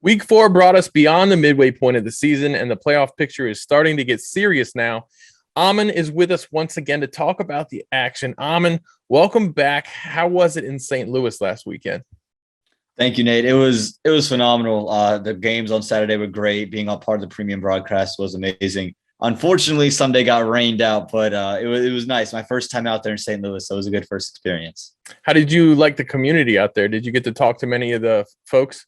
Week 4 brought us beyond the midway point of the season, and the playoff picture is starting to get serious now. Aaman is with us once again to talk about the action. Aaman, welcome back. How was it in St. Louis last weekend? Thank you, Nate. It was phenomenal. The games on Saturday were great. Being a part of the premium broadcast was amazing. Unfortunately, Sunday got rained out, but it was nice. My first time out there in St. Louis, so it was a good first experience. How did you like the community out there? Did you get to talk to many of the folks?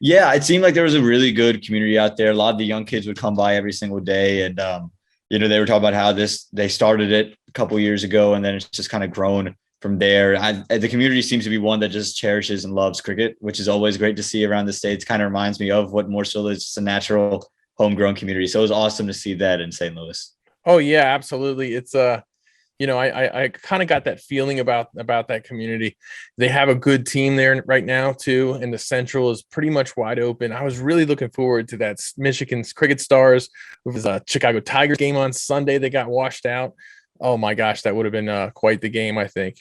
Yeah, it seemed like there was a really good community out there. A lot of the young kids would come by every single day, and they were talking about how they started it a couple years ago, and then it's just kind of grown from there. The community seems to be one that just cherishes and loves cricket, which is always great to see around the States. Kind of reminds me of what Mooresville is, just a natural homegrown community. So it was awesome to see that in St. Louis. Oh yeah, absolutely. It's I kind of got that feeling about that community. They have a good team there right now too, and the Central is pretty much wide open. I was really looking forward to that Michigan's Cricket Stars. It was a Chicago Tigers game on Sunday. They got washed out. Oh my gosh, that would have been quite the game, I think.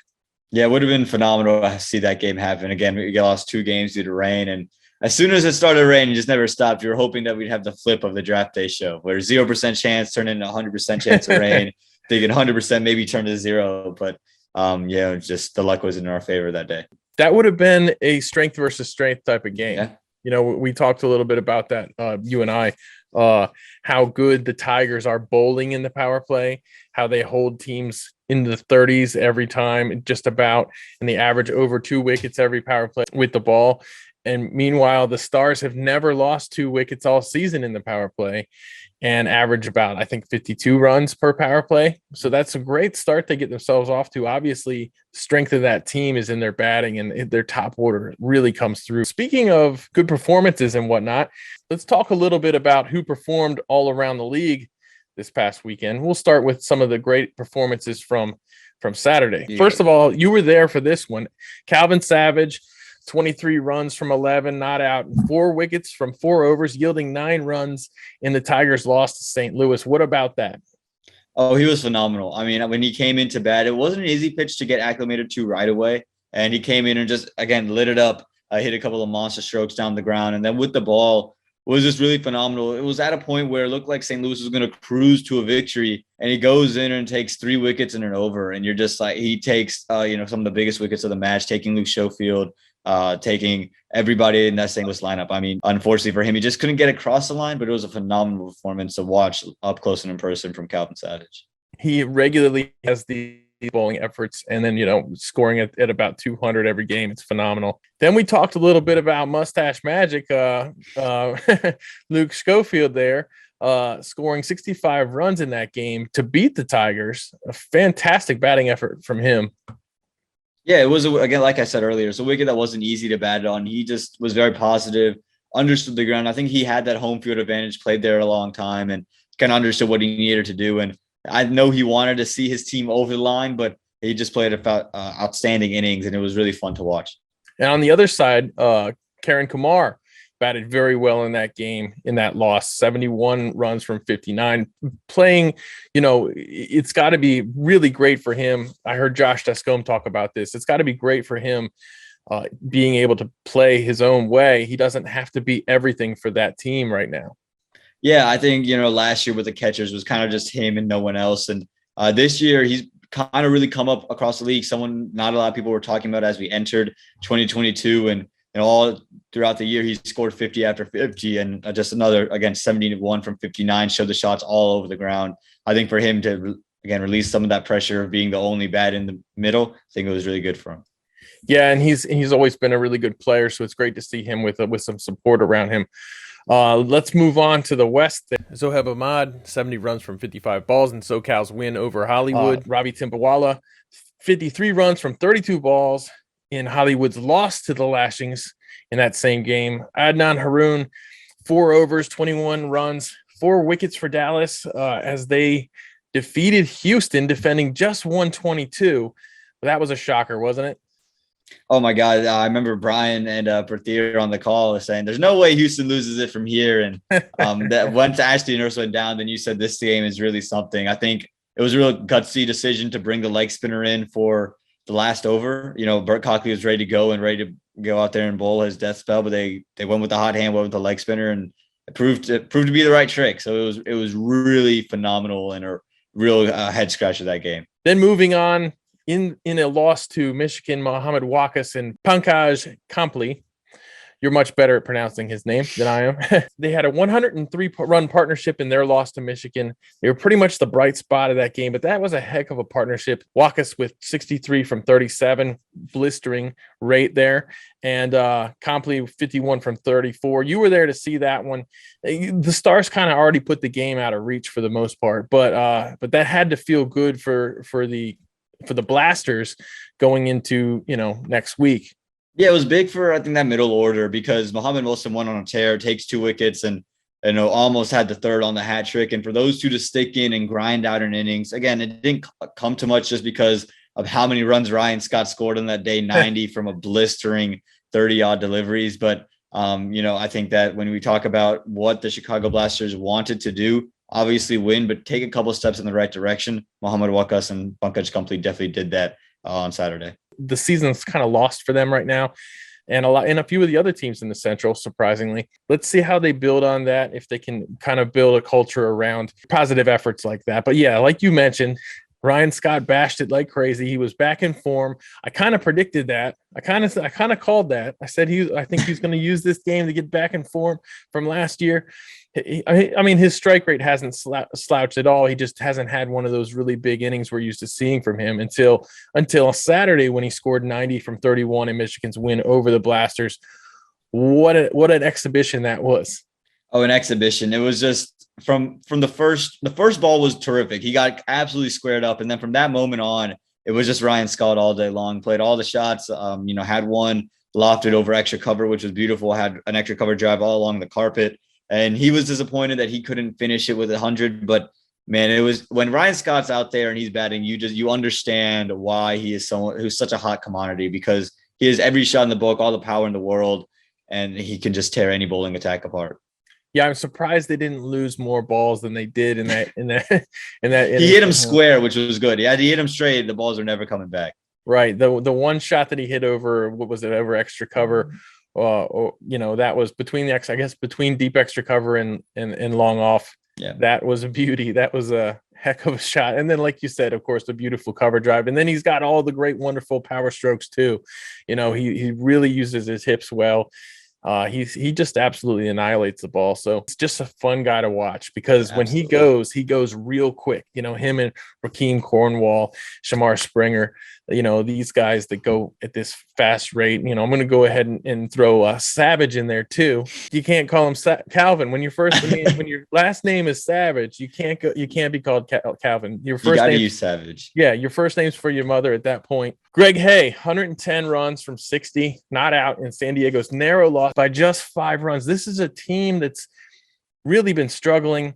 Yeah, it would have been phenomenal to see that game happen. Again, we lost 2 games due to rain, and as soon as it started raining, it just never stopped. You were hoping that we'd have the flip of the draft day show, where 0% chance turned into 100% chance of rain. Thinking 100% maybe turn to 0, but just the luck was in our favor that day. That would have been a strength versus strength type of game. Yeah. We talked a little bit about that, you and I, how good the Tigers are bowling in the power play, how they hold teams in the 30s every time, just about, and they average over 2 wickets every power play with the ball. And meanwhile, the Stars have never lost 2 wickets all season in the power play and average about, I think, 52 runs per power play. So that's a great start they get themselves off to. Obviously, the strength of that team is in their batting, and their top order really comes through. Speaking of good performances and whatnot, let's talk a little bit about who performed all around the league this past weekend. We'll start with some of the great performances from Saturday. Yeah. First of all, you were there for this one. Calvin Savage, 23 runs from 11, not out, 4 wickets from 4 overs, yielding 9 runs in the Tigers' loss to St. Louis. What about that? Oh, he was phenomenal. I mean, when he came into bat, it wasn't an easy pitch to get acclimated to right away. And he came in and just, again, lit it up, hit a couple of monster strokes down the ground. And then with the ball, was just really phenomenal. It was at a point where it looked like St. Louis was going to cruise to a victory, and he goes in and takes 3 wickets in an over. And you're just like, he takes, some of the biggest wickets of the match, taking Luke Schofield, taking everybody in that St. Louis lineup. I mean, unfortunately for him, he just couldn't get across the line, but it was a phenomenal performance to watch up close and in person from Calvin Savage. He regularly has the bowling efforts, and then, scoring at about 200 every game. It's phenomenal. Then we talked a little bit about Mustache Magic, Luke Schofield there, scoring 65 runs in that game to beat the Tigers. A fantastic batting effort from him. Yeah, it was, again, like I said earlier, it's a wicket that wasn't easy to bat on. He just was very positive, understood the ground. I think he had that home field advantage, played there a long time, and kind of understood what he needed to do. And I know he wanted to see his team over the line, but he just played outstanding innings, and it was really fun to watch. And on the other side, Karen Kumar batted very well in that game, in that loss, 71 runs from 59. Playing, it's got to be really great for him. I heard Josh Descombe talk about this. It's got to be great for him being able to play his own way. He doesn't have to be everything for that team right now. Yeah, I think, last year with the catchers was kind of just him and no one else. And this year he's kind of really come up across the league. Someone not a lot of people were talking about as we entered 2022, and all throughout the year, he scored 50 after 50, and just another, again, 71 from 59, showed the shots all over the ground. I think for him to, again, release some of that pressure of being the only bat in the middle, I think it was really good for him. Yeah, and he's always been a really good player, so it's great to see him with some support around him. Let's move on to the West. Zohaib Ahmad, 70 runs from 55 balls in SoCal's win over Hollywood. Ravi Timpawala, 53 runs from 32 balls in Hollywood's loss to the Lashings in that same game. Adnan Haroon, 4 overs, 21 runs, 4 wickets for Dallas as they defeated Houston, defending just 122. But that was a shocker, wasn't it? Oh my God. I remember Brian and Berthier on the call saying there's no way Houston loses it from here. And that once Ashley Nurse went down, then you said this game is really something. I think it was a real gutsy decision to bring the leg spinner in for the last over. Bert Cockley was ready to go and ready to go out there and bowl his death spell, but they went with the hot hand, went with the leg spinner, and it proved to be the right trick. So it was really phenomenal and a real head scratcher that game. Then moving on in a loss to Michigan, Muhammad Wakas and Pankaj Kampli. You're much better at pronouncing his name than I am. They had a 103-run partnership in their loss to Michigan. They were pretty much the bright spot of that game, but that was a heck of a partnership. Wakas with 63 from 37, blistering rate there, and Copley 51 from 34. You were there to see that one. The Stars kind of already put the game out of reach for the most part, but that had to feel good for the Blasters going into next week. Yeah, it was big for, I think, that middle order because Muhammad Wilson went on a tear, takes 2 wickets, and almost had the third on the hat trick. And for those two to stick in and grind out an innings, again, it didn't come to much just because of how many runs Ryan Scott scored on that day, 90 from a blistering 30-odd deliveries. But, I think that when we talk about what the Chicago Blasters wanted to do, obviously win, but take a couple steps in the right direction, Muhammad Wakas and Pankaj Kampli definitely did that on Saturday. The season's kind of lost for them right now, and a few of the other teams in the Central, surprisingly. Let's see how they build on that, if they can kind of build a culture around positive efforts like that. But yeah, like you mentioned, Ryan Scott bashed it like crazy. He was back in form. I kind of predicted that. I kind of called that. I said I think he's going to use this game to get back in form from last year. I mean, his strike rate hasn't slouched at all. He just hasn't had one of those really big innings we're used to seeing from him until Saturday when he scored 90 from 31 in Michigan's win over the Blasters. What an exhibition that was. Oh, an exhibition. It was just from the first ball was terrific. He got absolutely squared up. And then from that moment on, it was just Ryan Scott all day long, played all the shots, had one lofted over extra cover, which was beautiful, had an extra cover drive all along the carpet. And he was disappointed that he couldn't finish it with 100. But man, it was when Ryan Scott's out there and he's batting, you understand why he is someone who's such a hot commodity, because he has every shot in the book, all the power in the world, and he can just tear any bowling attack apart. Yeah, I'm surprised they didn't lose more balls than they did in that. He hit him square, which was good. He hit him straight. The balls are never coming back. Right. The one shot that he hit over, what was it, over extra cover? That was between deep extra cover and long off. Yeah, that was a beauty. That was a heck of a shot. And then, like you said, of course, the beautiful cover drive. And then he's got all the great, wonderful power strokes too. He really uses his hips well. He just absolutely annihilates the ball. So it's just a fun guy to watch because Absolutely. When he goes real quick. Him and Rakeem Cornwall, Shamar Springer, these guys that go at this fast rate. I'm going to go ahead and throw Savage in there too. You can't call him Calvin when when your last name is Savage. You can't be called Calvin. Your first name use Savage. Yeah, your first name's for your mother at that point. Greg Hay, 110 runs from 60, not out in San Diego's narrow loss by just 5 runs. This is a team that's really been struggling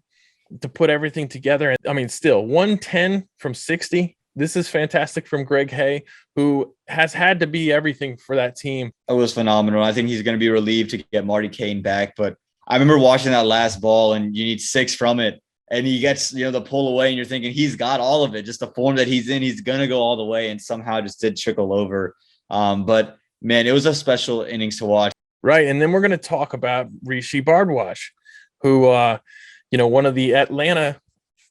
to put everything together. I mean, still 110 from 60. This is fantastic from Greg Hay, who has had to be everything for that team. It was phenomenal. I think he's going to be relieved to get Marty Kane back. But I remember watching that last ball, and you need 6 from it. And he gets, the pull away, and you're thinking he's got all of it. Just the form that he's in, he's going to go all the way, and somehow just did trickle over. But, man, it was a special innings to watch. Right, and then we're going to talk about Rishi Bhardwaj, who, one of the Atlanta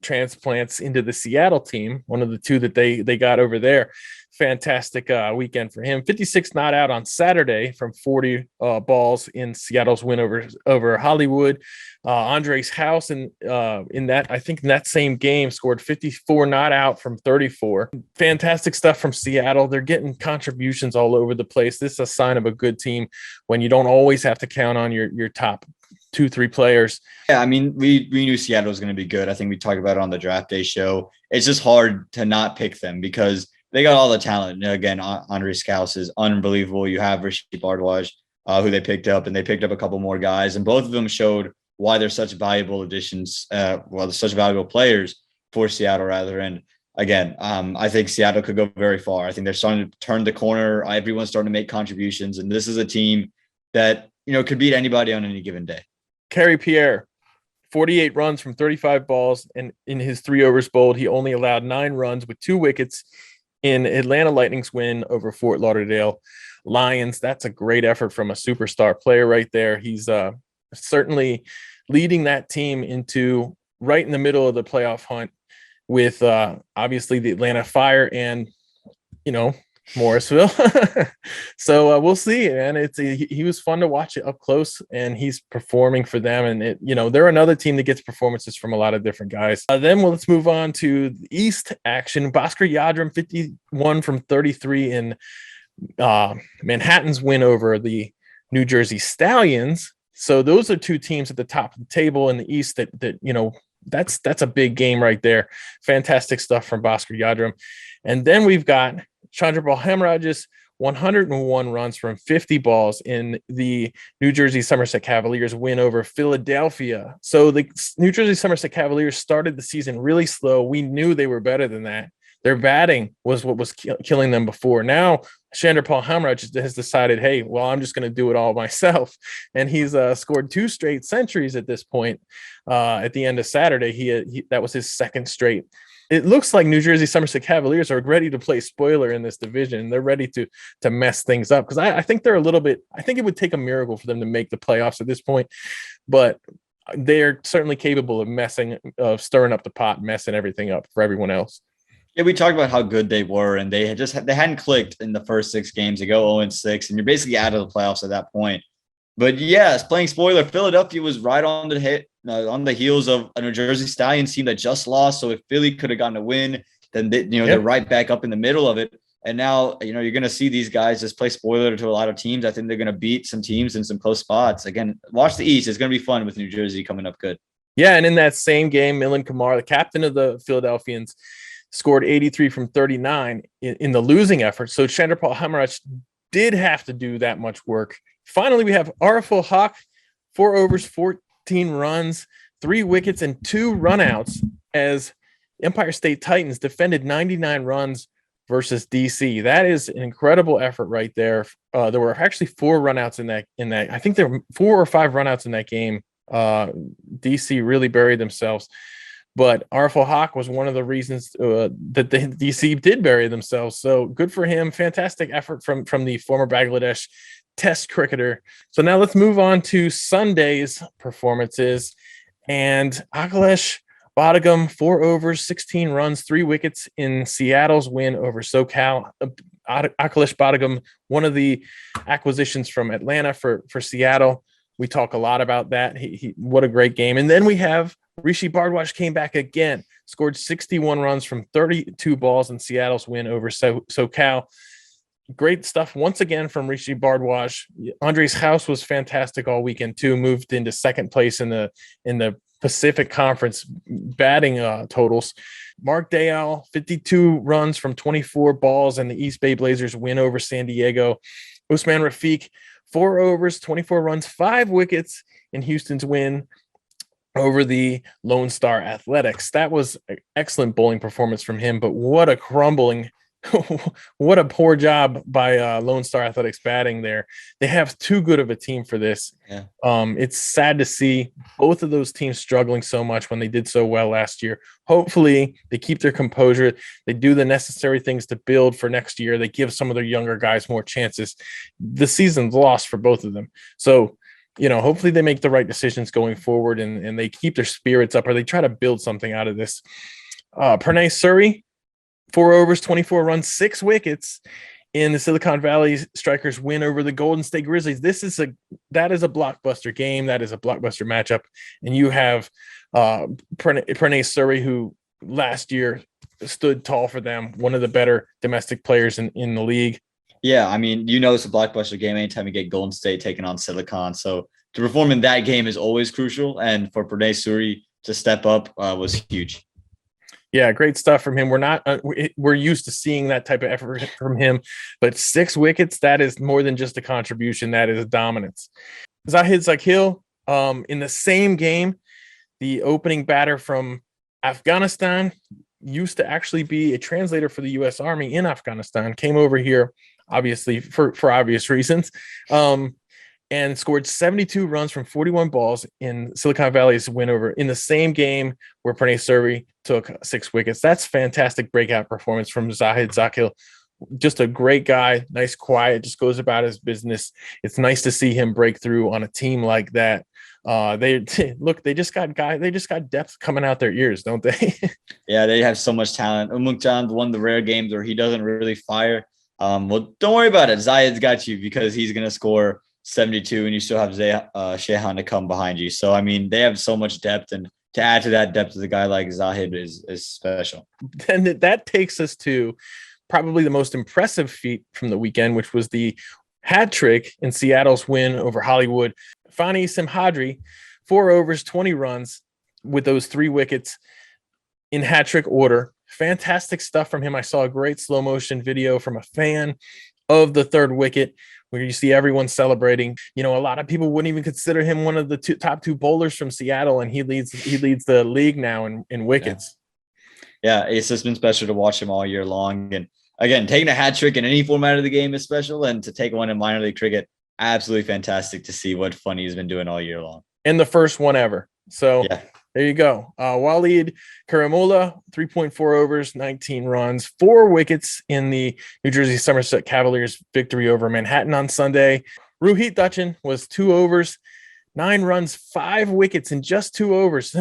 transplants into the Seattle team, one of the 2 that they got over there. Fantastic weekend for him. 56 not out on Saturday from 40 balls in Seattle's win over Hollywood. Andres House in that same game scored 54 not out from 34. Fantastic stuff from Seattle. They're getting contributions all over the place. This is a sign of a good team when you don't always have to count on your top 2-3 players. Yeah, I mean, we knew Seattle was going to be good. I think we talked about it on the draft day show. It's just hard to not pick them because they got all the talent. Again, Andres House is unbelievable. You have Rishi Bhardwaj, who they picked up, and they picked up a couple more guys, and both of them showed why they're such valuable additions. They're such valuable players for Seattle, rather. And again, I think Seattle could go very far. I think they're starting to turn the corner. Everyone's starting to make contributions, and this is a team that could beat anybody on any given day. Kerry Pierre, 48 runs from 35 balls, and in his 3 overs bowled, he only allowed 9 runs with 2 wickets in Atlanta Lightning's win over Fort Lauderdale. Lions. That's a great effort from a superstar player right there. He's certainly leading that team into right in the middle of the playoff hunt with obviously the Atlanta Fire and, Morrisville. So we'll see, man. He was fun to watch it up close, and he's performing for them. And they're another team that gets performances from a lot of different guys. Let's move on to the East action. Bhaskar Yadram 51 from 33 in Manhattan's win over the New Jersey Stallions. So those are two teams at the top of the table in the East that that's a big game right there. Fantastic stuff from Bhaskar Yadram. And then we've got Chandrapal Hemraj's 101 runs from 50 balls in the New Jersey Somerset Cavaliers win over Philadelphia. So the New Jersey Somerset Cavaliers started the season really slow. We knew they were better than that. Their batting was what was killing them before. Now, Chandrapal Hemraj has decided, hey, well, I'm just going to do it all myself. And he's scored 2 straight centuries at this point. At the end of Saturday, that was his second straight. It looks like New Jersey Somerset Cavaliers are ready to play spoiler in this division. They're ready to mess things up because I think they're I think it would take a miracle for them to make the playoffs at this point, but they're certainly capable of stirring up the pot, messing everything up for everyone else. Yeah, we talked about how good they were, and they hadn't clicked in the first 6 games. They go 0-6, and you're basically out of the playoffs at that point. But yes, playing spoiler, Philadelphia was right on the heels of a New Jersey Stallions team that just lost. So if Philly could have gotten a win, then they're right back up in the middle of it. And now you're going to see these guys just play spoiler to a lot of teams. I think they're going to beat some teams in some close spots. Again, watch the East. It's going to be fun with New Jersey coming up good. Yeah, and in that same game, Milan Kumar, the captain of the Philadelphians, scored 83 from 39 in the losing effort. So Chandrapal Hemraj did have to do that much work. Finally, we have Araful Haq, 4 overs, 14 runs, 3 wickets, and 2 runouts as Empire State Titans defended 99 runs versus DC. That is an incredible effort right there. There were actually 4 runouts in that. I think there were 4 or 5 runouts in that game. DC really buried themselves. But Araful Haq was one of the reasons that the DC did bury themselves. So good for him. Fantastic effort from the former Bangladesh Test cricketer. So now let's move on to Sunday's performances. And Akhilesh Badagam, 4 overs, 16 runs, 3 wickets in Seattle's win over SoCal. Akhilesh Badagam, one of the acquisitions from Atlanta for Seattle. We talk a lot about that. What a great game. And then we have Rishi Bardwaj came back again, scored 61 runs from 32 balls in Seattle's win over SoCal. Great stuff once again from Rishi Bardwaj. Andres House was fantastic all weekend too. Moved into second place in the Pacific Conference batting totals. Mark Dayal, 52 runs from 24 balls in the East Bay Blazers win over San Diego. Usman Rafiq, 4 overs, 24 runs, 5 wickets in Houston's win over the Lone Star Athletics. That was an excellent bowling performance from him, but what a crumbling, what a poor job by Lone Star Athletics batting there. They have too good of a team for this. Yeah. It's sad to see both of those teams struggling so much when they did so well last year. Hopefully they keep their composure. They do the necessary things to build for next year. They give some of their younger guys more chances. The season's lost for both of them. So, hopefully they make the right decisions going forward and they keep their spirits up, or they try to build something out of this. Pranay Suri, 4 overs, 24 runs, 6 wickets in the Silicon Valley Strikers win over the Golden State Grizzlies. That is a blockbuster game. That is a blockbuster matchup. And you have Pranay Suri, who last year stood tall for them, one of the better domestic players in the league. Yeah, I mean, it's a blockbuster game anytime you get Golden State taking on Silicon. So to perform in that game is always crucial. And for Pranay Suri to step up was huge. Yeah, great stuff from him. We're used to seeing that type of effort from him, but 6 wickets, that is more than just a contribution. That is a dominance. Zahid Zakil, in the same game, the opening batter from Afghanistan, used to actually be a translator for the U.S. Army in Afghanistan, came over here, obviously for obvious reasons, and scored 72 runs from 41 balls in Silicon Valley's win over in the same game where Pranay Suri took 6 wickets. That's fantastic breakout performance from Zahid Zakil. just a great guy, nice, quiet, just goes about his business. It's nice to see him break through on a team like that. They they just got depth coming out their ears, don't they? Yeah, they have so much talent. Umukjan's one of the rare games where he doesn't really fire. Well, don't worry about it. Zayed's got you because he's going to score 72 and you still have Shehan to come behind you. So, I mean, they have so much depth, and to add to that depth with a guy like Zahid is special. And that takes us to probably the most impressive feat from the weekend, which was the hat trick in Seattle's win over Hollywood. Fani Simhadri, 4 overs, 20 runs with those 3 wickets in hat trick order. Fantastic stuff from him. I saw a great slow motion video from a fan of the 3rd wicket where you see everyone celebrating. You know, a lot of people wouldn't even consider him one of the top 2 bowlers from Seattle, and he leads the league now in wickets. Yeah, it's just been special to watch him all year long. And again, taking a hat trick in any format of the game is special, and to take one in minor league cricket, absolutely fantastic to see what Funny has been doing all year long. And the first one ever. So yeah. There you go. Waleed Karamullah, 3.4 overs, 19 runs, 4 wickets in the New Jersey Somerset Cavaliers victory over Manhattan on Sunday. Rohit Dutchan was 2 overs, 9 runs, 5 wickets in just 2 overs.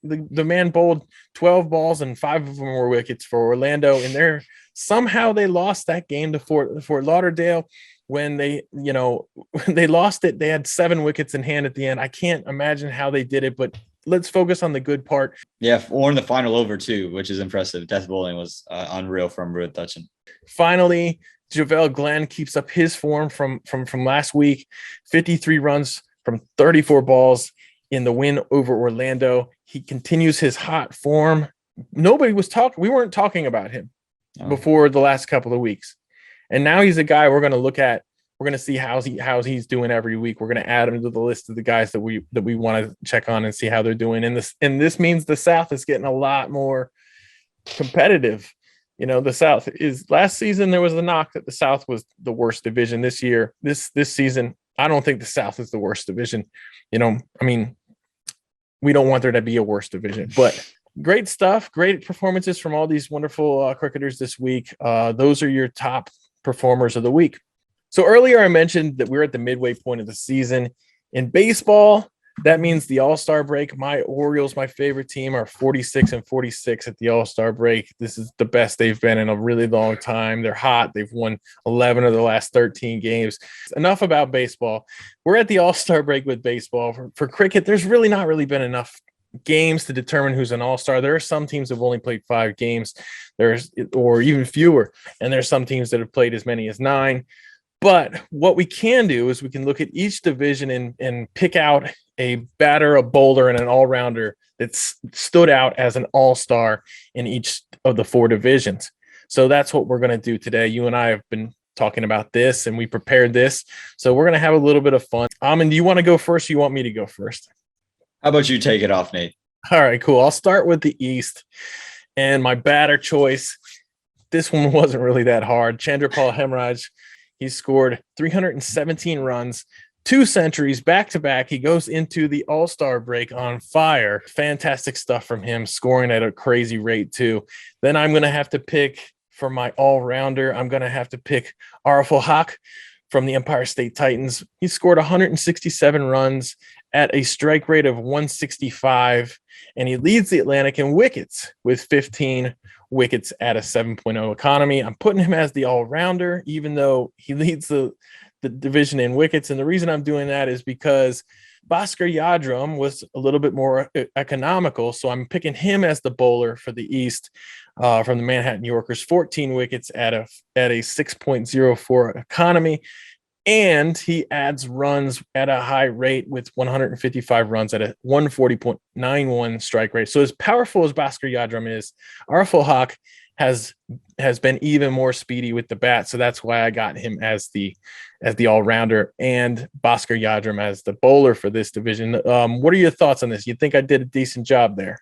The man bowled 12 balls and 5 of them were wickets for Orlando. And somehow they lost that game to Fort Lauderdale. When they lost it, they had 7 wickets in hand at the end. I can't imagine how they did it, but let's focus on the good part. Yeah, or in the final over too, which is impressive. Death bowling was unreal from Rohit Dutchan. Finally, JaVale Glenn keeps up his form from last week. 53 runs from 34 balls in the win over Orlando. He continues his hot form. We weren't talking about him before the last couple of weeks. And now he's a guy we're going to look at. We're going to see how he's doing every week. We're going to add him to the list of the guys that we want to check on and see how they're doing. And this means the South is getting a lot more competitive. You know, the South is, last season there was a knock that the South was the worst division. This year, this season, I don't think the South is the worst division. You know, I mean, we don't want there to be a worse division, but great stuff. Great performances from all these wonderful cricketers this week. Those are your top performers of the week. So earlier I mentioned that we're at the midway point of the season. In baseball, that means the All-Star break. My Orioles, my favorite team, are 46-46 at the All-Star break. This is the best they've been in a really long time. They're hot. They've won 11 of the last 13 games. Enough about baseball. We're at the All-Star break with baseball. For cricket, there's really not been enough games to determine who's an all-star. There are some teams that have only played 5 games, or even fewer, and there's some teams that have played as many as 9. But what we can do is we can look at each division and pick out a batter, a bowler, and an all-rounder that's stood out as an all-star in each of the 4 divisions. So that's what we're going to do today. You and I have been talking about this, and we prepared this. So we're going to have a little bit of fun. Aaman, do you want to go first, or you want me to go first? How about you take it off, Nate? All right, cool. I'll start with the East. And my batter choice, this one wasn't really that hard. Chandrapal Hemraj. He scored 317 runs, 2 centuries back-to-back. He goes into the All-Star break on fire. Fantastic stuff from him, scoring at a crazy rate too. Then I'm going to have to pick for my all-rounder. I'm going to have to pick Araful Haq from the Empire State Titans. He scored 167 runs at a strike rate of 165, and he leads the Atlantic in wickets with 15 wickets at a 7.0 economy. I'm putting him as the all-rounder, even though he leads the division in wickets. And the reason I'm doing that is because Bhaskar Yadram was a little bit more economical. So I'm picking him as the bowler for the East from the Manhattan Yorkers, 14 wickets at a 6.04 economy. And he adds runs at a high rate with 155 runs at a 140.91 strike rate. So as powerful as Bhaskar Yadram is, Araful Haq has been even more speedy with the bat. So that's why I got him as the all-rounder, and Bhaskar Yadram as the bowler for this division. What are your thoughts on this? You think I did a decent job there?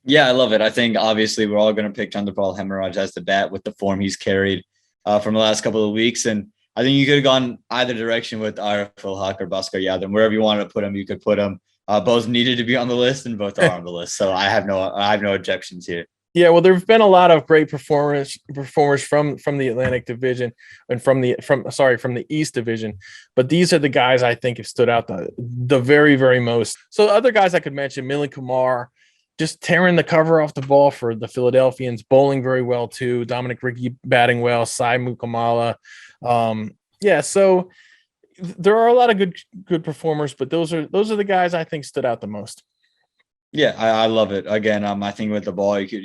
Yeah, I love it. I think obviously we're all going to pick Chandrapal Hemraj as the bat with the form he's carried from the last couple of weeks. And I think you could have gone either direction with Araful Haq or Bhaskar Yadram. Wherever you wanted to put him, you could put him. Both needed to be on the list, and both are on the list. So I have no objections here. Yeah, well, there've been a lot of great performers from the Atlantic Division and from the East Division, but these are the guys I think have stood out the very very most. So other guys I could mention, Milan Kumar, just tearing the cover off the ball for the Philadelphians, bowling very well too. Dominic Ricky batting well, Sai Mukamala. Yeah, so there are a lot of good performers, but those are the guys I think stood out the most. Yeah, I love it. Again, I think with the ball, you could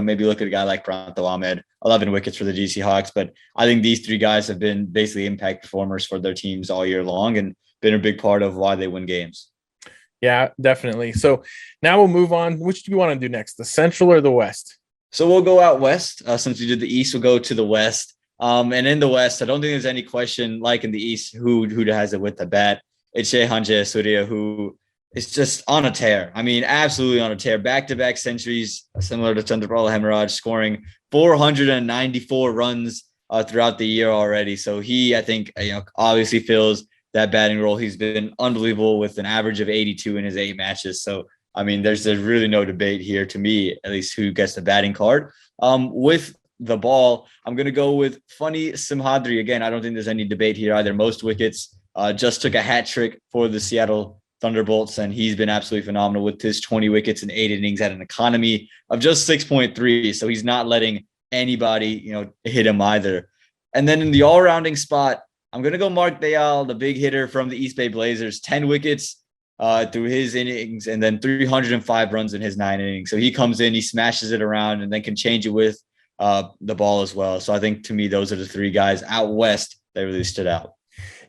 maybe look at a guy like Pranto Ahmed, 11 wickets for the GC Hawks. But I think these three guys have been basically impact performers for their teams all year long and been a big part of why they win games. Yeah, definitely. So now we'll move on. Which do you want to do next, the Central or the West? So we'll go out west. Since we did the East, we'll go to the West. And in the West, I don't think there's any question, like in the East, who has it with the bat. It's Shehan Jayasuriya, who is just on a tear. I mean, absolutely on a tear. Back-to-back centuries, similar to Chandrapala Hemorrhage, scoring 494 runs throughout the year already. So he, I think, obviously fills that batting role. He's been unbelievable with an average of 82 in his 8 matches. So, I mean, there's really no debate here to me, at least, who gets the batting card. With the ball, I'm going to go with Funny Simhadri. Again, I don't think there's any debate here either. Most wickets, just took a hat trick for the Seattle Thunderbolts, and he's been absolutely phenomenal with his 20 wickets in 8 innings at an economy of just 6.3. So he's not letting anybody, hit him either. And then in the all-rounding spot, I'm going to go Mark Dayal, the big hitter from the East Bay Blazers, 10 wickets through his innings and then 305 runs in his 9 innings. So he comes in, he smashes it around and then can change it with the ball as well. So I think to me, those are the 3 guys out west that really stood out.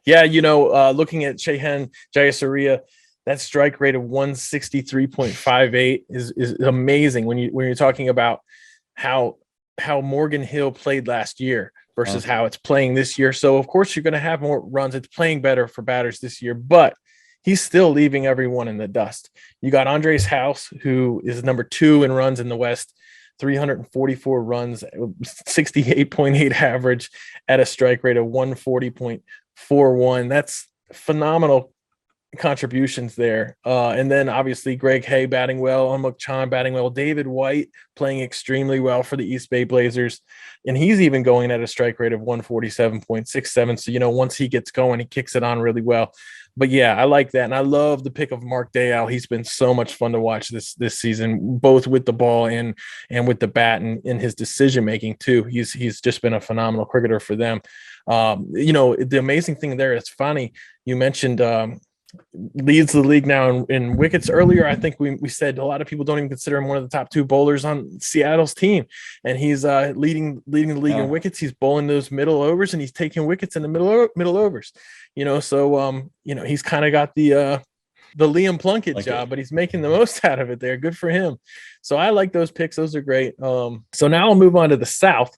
Yeah, looking at Shehan Jayasuriya, that strike rate of 163.58 is amazing when you're talking about how Morgan Hill played last year versus how it's playing this year. So of course you're going to have more runs. It's playing better for batters this year, but he's still leaving everyone in the dust. You got Andres House, who is number 2 in runs in the West, 344 runs, 68.8 average at a strike rate of 140.41. That's phenomenal contributions there. And then obviously Greg Hay batting well, Umuk Chan batting well, David White playing extremely well for the East Bay Blazers. And he's even going at a strike rate of 147.67. So, once he gets going, he kicks it on really well. But yeah, I like that. And I love the pick of Mark Dayal. He's been so much fun to watch this season, both with the ball and with the bat and in his decision-making too. He's just been a phenomenal cricketer for them. The amazing thing there, it's funny. You mentioned, leads the league now in wickets. Earlier, I think we said a lot of people don't even consider him one of the top 2 bowlers on Seattle's team, and he's leading the league in wickets. He's bowling those middle overs, and he's taking wickets in the middle overs. So he's kind of got the Liam Plunkett job, but he's making the most out of it there. Good for him. So I like those picks; those are great. So now I'll move on to the South.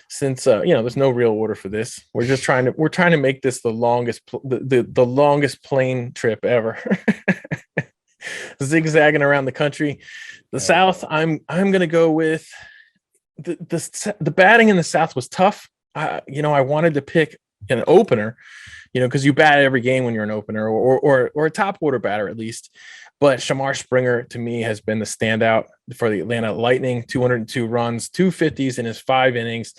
Since there's no real order for this, we're trying to make this the longest plane trip ever. Zigzagging around the country. The South, I'm gonna go with the batting in the South was tough. I wanted to pick an opener, because you bat every game when you're an opener or a top order batter at least. But Shamar Springer, to me, has been the standout for the Atlanta Lightning. 202 runs, 250s in his 5 innings,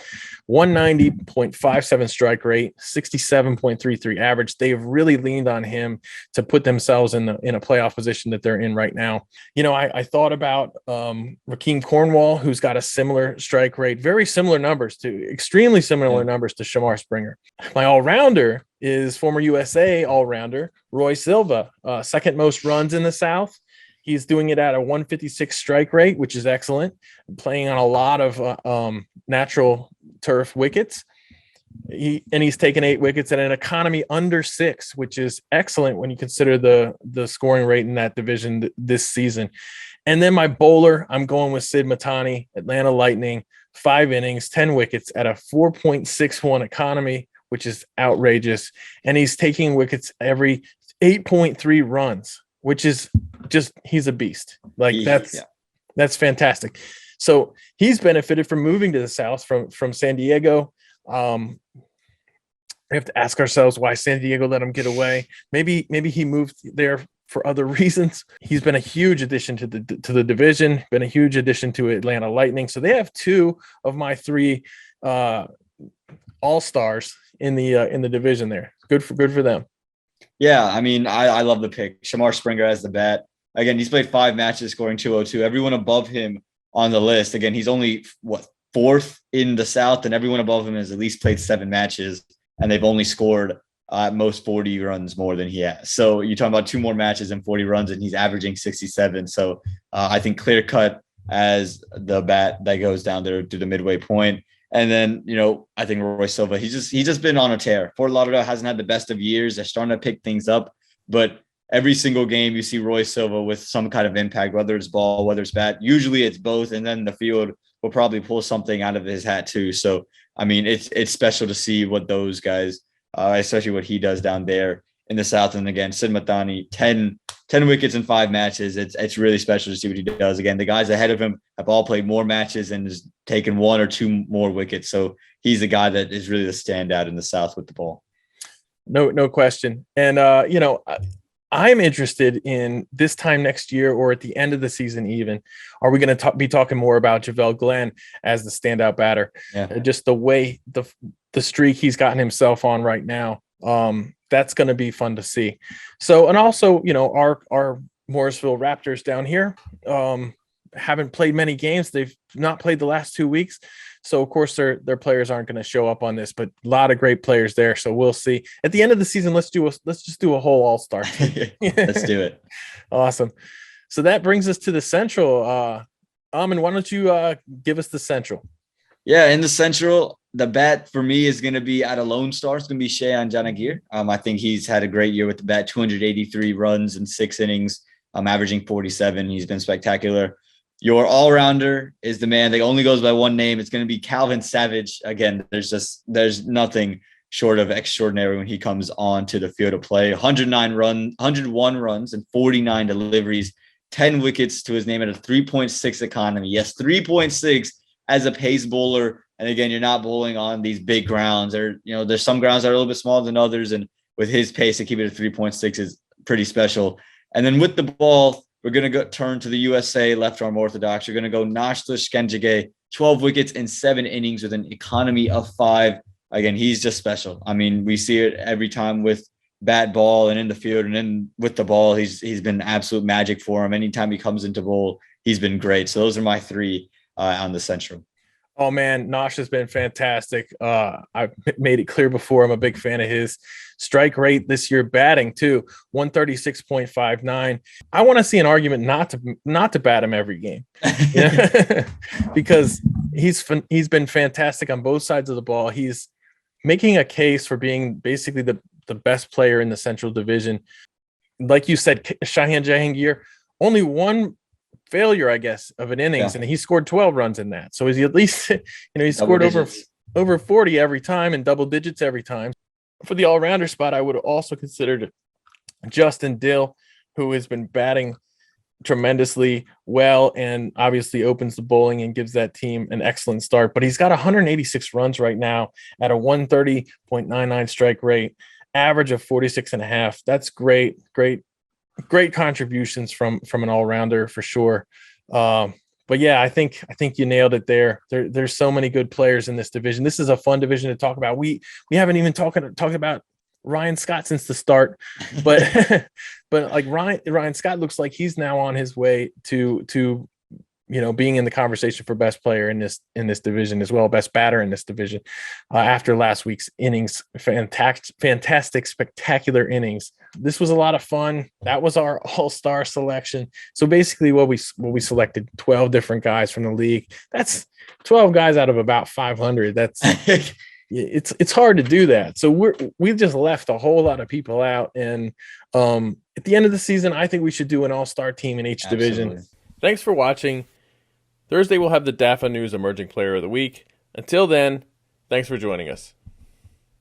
190.57 strike rate, 67.33 average. They've really leaned on him to put themselves in a playoff position that they're in right now. I thought about Rakeem Cornwall, who's got a similar strike rate, extremely similar numbers to Shamar Springer. My all-rounder is former USA all-rounder Roy Silva, second most runs in the South. He's doing it at a 156 strike rate, which is excellent, playing on a lot of natural turf wickets. He's taken 8 wickets at an economy under 6, which is excellent when you consider the scoring rate in that division this season. And then my bowler, I'm going with Sid Matani, Atlanta Lightning, 5 innings, 10 wickets at a 4.61 economy, which is outrageous. And he's taking wickets every 8.3 runs, which is he's a beast. That's fantastic. So he's benefited from moving to the South from San Diego. We have to ask ourselves why San Diego let him get away. Maybe he moved there for other reasons. He's been a huge addition to the division, been a huge addition to Atlanta Lightning. So they have two of my three all-stars in the division there. Good for them. Yeah, I mean, I love the pick. Shamar Springer as the bat. Again, he's played 5 matches, scoring .202. Everyone above him on the list. Again, he's only fourth in the South, and everyone above him has at least played 7 matches, and they've only scored at most 40 runs more than he has. So you're talking about 2 more matches and 40 runs, and he's averaging 67. So I think clear cut as the bat that goes down there to the midway point. And then, I think Roy Silva, he's just been on a tear. Fort Lauderdale hasn't had the best of years. They're starting to pick things up, but every single game you see Roy Silva with some kind of impact, whether it's ball, whether it's bat. Usually it's both, and then the field will probably pull something out of his hat too. So, I mean, it's special to see what those guys, especially what he does down there in the South. And again, Sid Mathani, 10 wickets in 5 matches. It's really special to see what he does. Again, the guys ahead of him have all played more matches and has taken 1 or 2 more wickets. So he's the guy that is really the standout in the South with the ball. No question. And, I'm interested in this time next year or at the end of the season even. Are we going to be talking more about Javale Glenn as the standout batter? Yeah. Just the way the streak he's gotten himself on right now. That's going to be fun to see. So, and also, our Morrisville Raptors down here haven't played many games. They've not played the last 2 weeks. So, of course, their players aren't going to show up on this, but a lot of great players there. So we'll see. At the end of the season, let's just do a whole all-star team. Let's do it. Awesome. So that brings us to the Central. Aaman, why don't you give us the Central? Yeah, in the Central, the bat for me is going to be at a Lone Star. It's going to be Shehan Janagir. I think he's had a great year with the bat, 283 runs in 6 innings, averaging 47. He's been spectacular. Your all-rounder is the man that only goes by one name. It's going to be Calvin Savage. Again, there's nothing short of extraordinary when he comes on to the field of play. 101 runs and 49 deliveries, 10 wickets to his name at a 3.6 economy. Yes, 3.6 as a pace bowler. And again, you're not bowling on these big grounds. There's some grounds that are a little bit smaller than others. And with his pace, to keep it at 3.6 is pretty special. And then with the ball, we're going to turn to the USA left arm orthodox. You're going to go Nashla Shkenjige, 12 wickets in 7 innings with an economy of 5. Again, he's just special. I mean, we see it every time with bat, ball, and in the field. And then with the ball, he's been absolute magic for him. Anytime he comes into bowl, he's been great. So those are my 3 on the Central. Oh, man, Nosh has been fantastic. I've made it clear before I'm a big fan of his. Strike rate this year, batting too, 136.59. I want to see an argument not to bat him every game, because he's been fantastic on both sides of the ball. He's making a case for being basically the best player in the Central Division. Like you said, Shehan Jahangir, only one failure, I guess, of an innings, and he scored 12 runs in that. So is he at least, he scored over 40 every time and double digits every time. For the all-rounder spot, I would also consider Justin Dill, who has been batting tremendously well and obviously opens the bowling and gives that team an excellent start. But he's got 186 runs right now at a 130.99 strike rate, average of 46.5. That's great contributions from an all-rounder for sure. But yeah, I think you nailed it there. There's so many good players in this division. This is a fun division to talk about. We haven't even talked about Ryan Scott since the start, but but like Ryan Scott looks like he's now on his way to being in the conversation for best player in this division as well, best batter in this division after last week's innings. Fantastic, spectacular innings. This was a lot of fun. That was our all-star selection. So basically what we selected 12 different guys from the league. That's 12 guys out of about 500. That's it's hard to do that. So we've just left a whole lot of people out. And at the end of the season, I think we should do an all-star team in each division. Thanks for watching. Thursday we'll have the DAFA News Emerging Player of the Week. Until then, thanks for joining us.